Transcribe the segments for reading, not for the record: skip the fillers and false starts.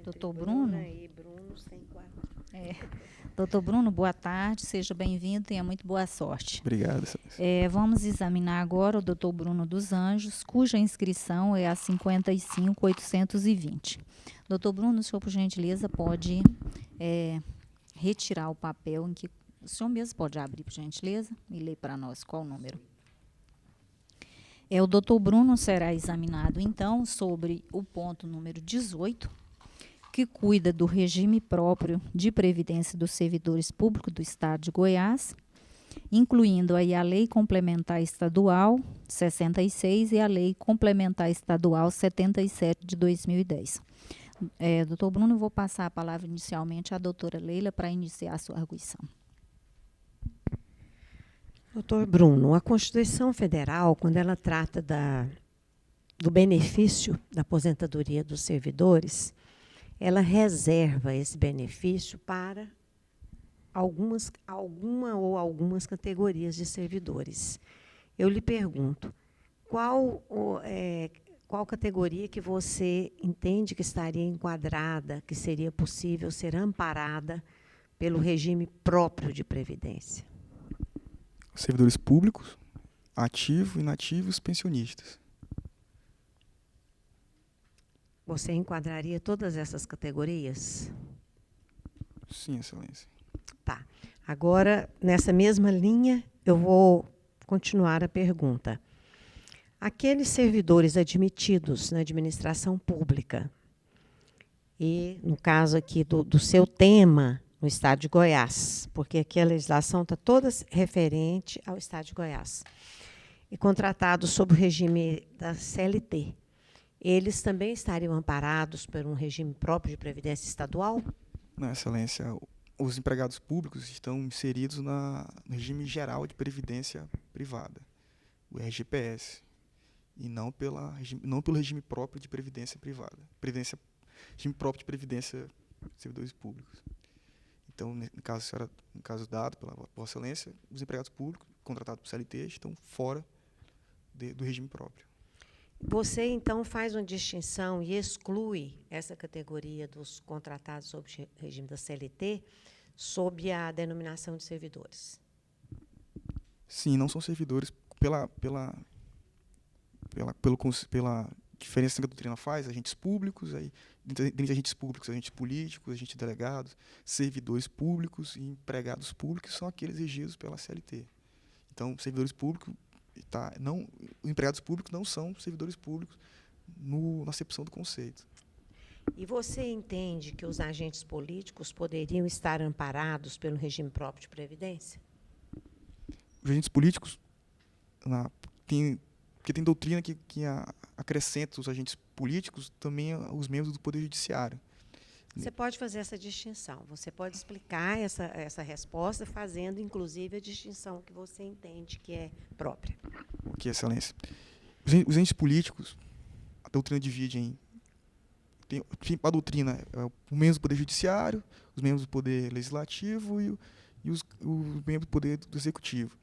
Doutor Bruno? E Bruno sem quadro. Doutor Bruno, boa tarde, seja bem-vindo, tenha muito boa sorte. Obrigado, excelência. Vamos examinar agora o doutor Bruno dos Anjos, cuja inscrição é a 55.820. Doutor Bruno, o senhor, por gentileza, pode retirar o papel em que... O senhor mesmo pode abrir, por gentileza, e ler para nós qual o número. O doutor Bruno será examinado, então, sobre o ponto número 18, que cuida do regime próprio de previdência dos servidores públicos do Estado de Goiás, incluindo aí a Lei Complementar Estadual 66 e a Lei Complementar Estadual 77 de 2010. Doutor Bruno, eu vou passar a palavra inicialmente à doutora Leila para iniciar a sua arguição. Doutor Bruno, a Constituição Federal, quando ela trata do benefício da aposentadoria dos servidores, ela reserva esse benefício para algumas categorias de servidores. Eu lhe pergunto, qual categoria que você entende que estaria enquadrada, que seria possível ser amparada pelo regime próprio de previdência? Servidores públicos, ativos, inativos, pensionistas. Você enquadraria todas essas categorias? Sim, excelência. Tá. Agora, nessa mesma linha, eu vou continuar a pergunta. Aqueles servidores admitidos na administração pública, e no caso aqui do seu tema, no Estado de Goiás, porque aqui a legislação está toda referente ao Estado de Goiás, e contratados sob o regime da CLT, eles também estariam amparados por um regime próprio de previdência estadual? Não, excelência, os empregados públicos estão inseridos no regime geral de previdência privada, o RGPS, e não pelo regime próprio de previdência privada, regime próprio de previdência de servidores públicos. Então, no caso dado pela Vossa Excelência, os empregados públicos contratados por CLT estão fora do regime próprio. Você, então, faz uma distinção e exclui essa categoria dos contratados sob o regime da CLT sob a denominação de servidores? Sim, não são servidores pela diferença que a doutrina faz, agentes públicos, dentre agentes públicos, agentes políticos, agentes delegados, servidores públicos e empregados públicos são aqueles regidos pela CLT. Então, servidores públicos, os empregados públicos não são servidores públicos na acepção do conceito. E você entende que os agentes políticos poderiam estar amparados pelo regime próprio de previdência? Os agentes políticos, porque tem doutrina que acrescenta os agentes políticos também os membros do Poder Judiciário. Você pode fazer essa distinção, você pode explicar essa resposta fazendo, inclusive, a distinção que você entende que é própria. Ok, excelência. Os agentes políticos, a doutrina divide a doutrina é os membros do Poder Judiciário, os membros do Poder Legislativo e os membros do Poder do Executivo.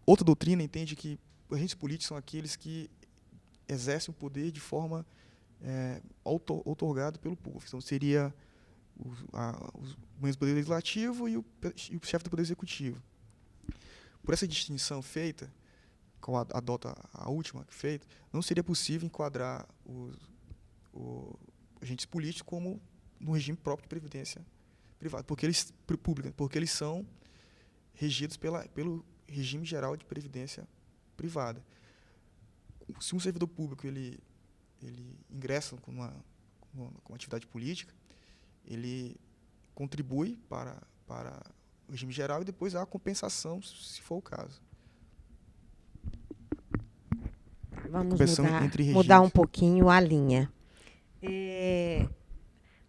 Outra doutrina entende que os agentes políticos são aqueles que exercem o poder de forma outorgado pelo povo. Então, seria os membros do Poder Legislativo e o chefe do Poder Executivo. Por essa distinção feita, qual adota a última feita, não seria possível enquadrar os agentes políticos como no regime próprio de previdência privada, porque eles são regidos pelo regime geral de previdência privada. Se um servidor público ele ingressa com uma atividade política, ele contribui para o regime geral e depois há a compensação, se for o caso. Vamos mudar um pouquinho a linha.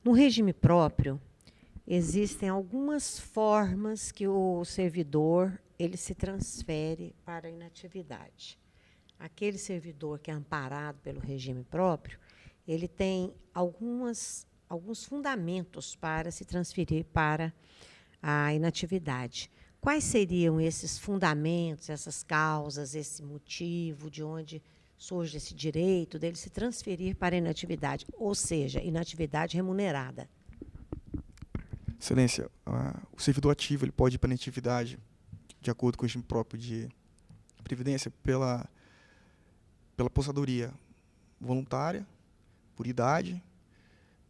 No regime próprio, existem algumas formas que o servidor ele se transfere para a inatividade. Aquele servidor que é amparado pelo regime próprio, ele tem alguns fundamentos para se transferir para a inatividade. Quais seriam esses fundamentos, essas causas, esse motivo de onde surge esse direito dele se transferir para a inatividade, ou seja, inatividade remunerada? Excelência, o servidor ativo ele pode ir para a inatividade, de acordo com o regime próprio de previdência, pela aposentadoria voluntária, por idade,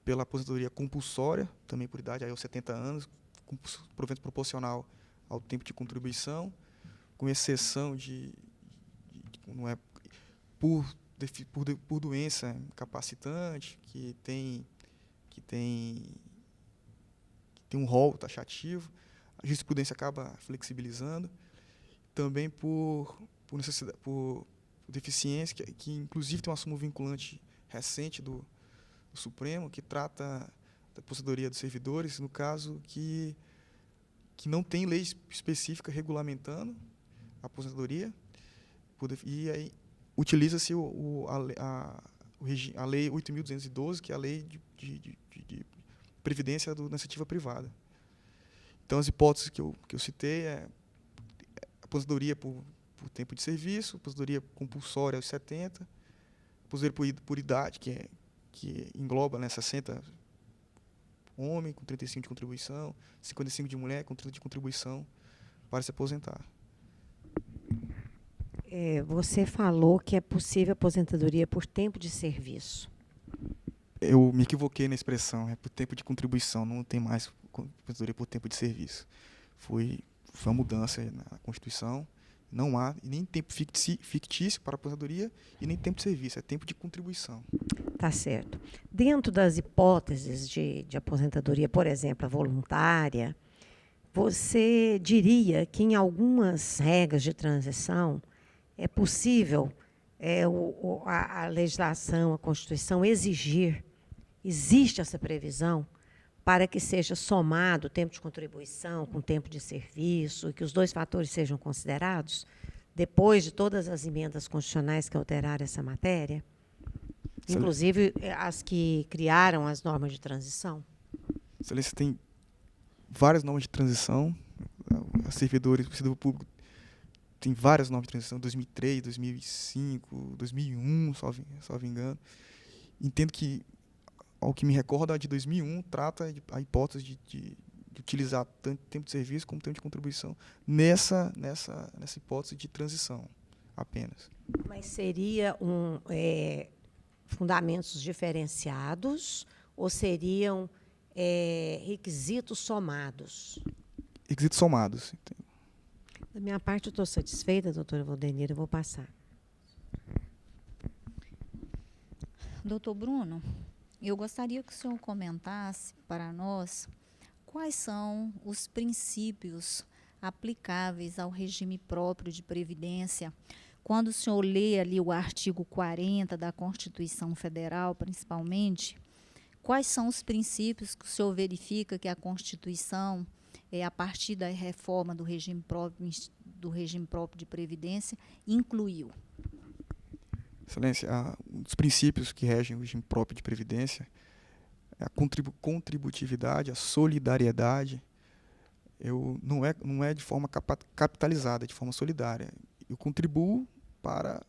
pela aposentadoria compulsória, também por idade, aí aos 70 anos, com provento proporcional ao tempo de contribuição, com exceção não é por doença incapacitante, que tem um rol taxativo, a jurisprudência acaba flexibilizando, também por necessidade, por deficiência, que inclusive tem uma súmula vinculante recente do Supremo, que trata da aposentadoria dos servidores, no caso que não tem lei específica regulamentando a aposentadoria, e aí utiliza-se a Lei 8.212, que é a lei de previdência da iniciativa privada. Então, as hipóteses que eu citei é aposentadoria por tempo de serviço, aposentadoria compulsória aos 70, aposentadoria por idade, que engloba 60 homem com 35 de contribuição, 55 de mulher com 30 de contribuição para se aposentar. Você falou que é possível aposentadoria por tempo de serviço. Eu me equivoquei na expressão, é por tempo de contribuição, não tem mais aposentadoria por tempo de serviço. Foi uma mudança na Constituição, não há nem tempo fictício para aposentadoria e nem tempo de serviço, é tempo de contribuição. Tá certo. Dentro das hipóteses de aposentadoria, por exemplo, a voluntária, você diria que em algumas regras de transição é possível a legislação, a Constituição existe essa previsão para que seja somado o tempo de contribuição com o tempo de serviço, e que os dois fatores sejam considerados, depois de todas as emendas constitucionais que alteraram essa matéria? Inclusive as que criaram as normas de transição? Excelência, tem várias normas de transição. O servidor público tem várias normas de transição, 2003, 2005, 2001, salvo engano. Entendo que, ao que me recordo, a de 2001 trata a hipótese de utilizar tanto tempo de serviço como tempo de contribuição nessa hipótese de transição apenas. Mas seria fundamentos diferenciados ou seriam requisitos somados? Requisitos somados. Entendo. Da minha parte, eu estou satisfeita, doutora Valdenir, eu vou passar. Doutor Bruno, eu gostaria que o senhor comentasse para nós quais são os princípios aplicáveis ao regime próprio de previdência. Quando o senhor lê ali o artigo 40 da Constituição Federal, principalmente, quais são os princípios que o senhor verifica que a Constituição, a partir da reforma do regime próprio de previdência, incluiu? Excelência, um dos princípios que regem o regime próprio de previdência é a contributividade, a solidariedade. Não é de forma capitalizada, é de forma solidária. Eu contribuo para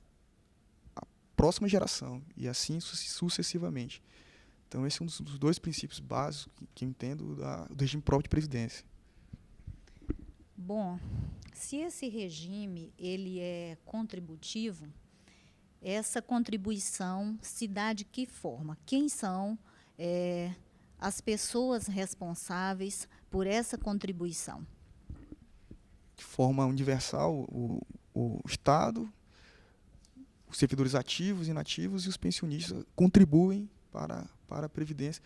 a próxima geração e assim sucessivamente. Então, esse é um dos dois princípios básicos que eu entendo do regime próprio de previdência. Bom, se esse regime ele é contributivo, essa contribuição se dá de que forma? Quem são as pessoas responsáveis por essa contribuição? De forma universal, o Estado, os servidores ativos, inativos e os pensionistas contribuem para a Previdência.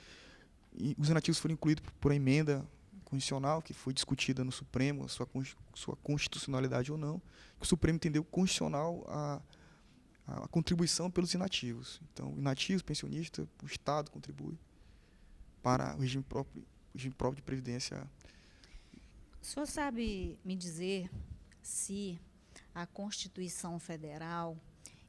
E os inativos foram incluídos por a emenda constitucional, que foi discutida no Supremo, sua constitucionalidade ou não. O Supremo entendeu constitucional a contribuição pelos inativos. Então, inativos, pensionistas, o Estado contribui para o regime próprio de Previdência. O senhor sabe me dizer se a Constituição Federal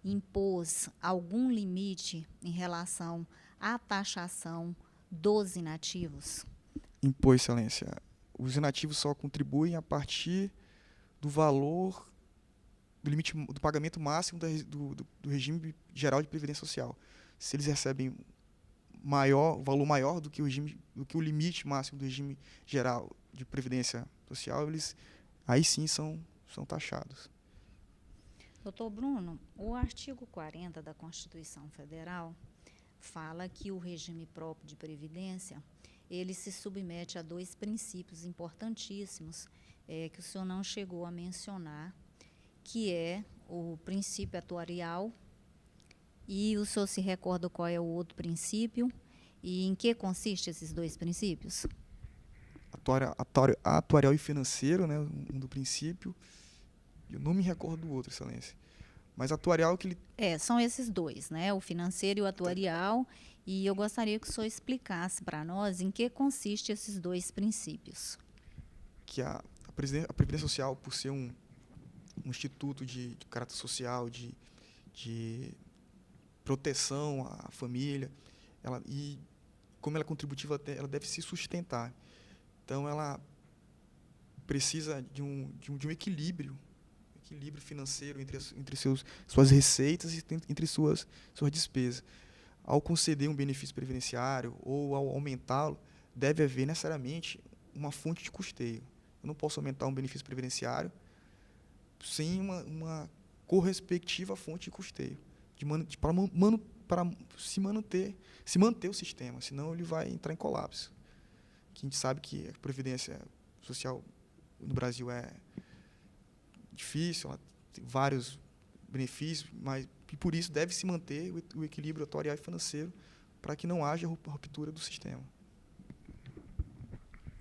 impôs algum limite em relação à taxação dos inativos? Impôs, Excelência. Os inativos só contribuem a partir do valor do pagamento máximo do regime geral de previdência social. Se eles recebem valor maior do que o limite máximo do regime geral de previdência social, eles aí sim são taxados. Doutor Bruno, o artigo 40 da Constituição Federal fala que o regime próprio de previdência, ele se submete a 2 princípios importantíssimos que o senhor não chegou a mencionar, que é o princípio atuarial, e o senhor se recorda qual é o outro princípio e em que consiste esses 2 princípios? Atuarial e financeiro, né, um do princípio. Eu não me recordo do outro, Excelência. Mas atuarial que ele... São esses 2, né? O financeiro e o atuarial. E eu gostaria que o senhor explicasse para nós em que consiste esses 2 princípios. Que a Previdência Social, por ser um instituto de caráter social, de proteção à família, e como ela é contributiva, ela deve se sustentar. Então, ela precisa de um equilíbrio financeiro entre suas receitas e entre suas despesas. Ao conceder um benefício previdenciário ou ao aumentá-lo, deve haver necessariamente uma fonte de custeio. Eu não posso aumentar um benefício previdenciário sem uma correspectiva fonte de custeio, para se manter o sistema, senão ele vai entrar em colapso. Que a gente sabe que a previdência social no Brasil é difícil, ela tem vários benefícios, mas e por isso deve se manter o equilíbrio atuarial e financeiro para que não haja ruptura do sistema.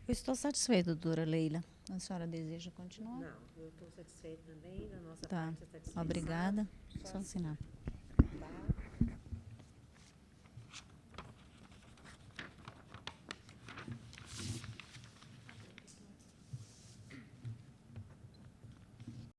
Eu estou satisfeita, doutora Leila. A senhora deseja continuar? Não, eu estou satisfeita também, da nossa Tá. parte está Obrigada. Só assinar.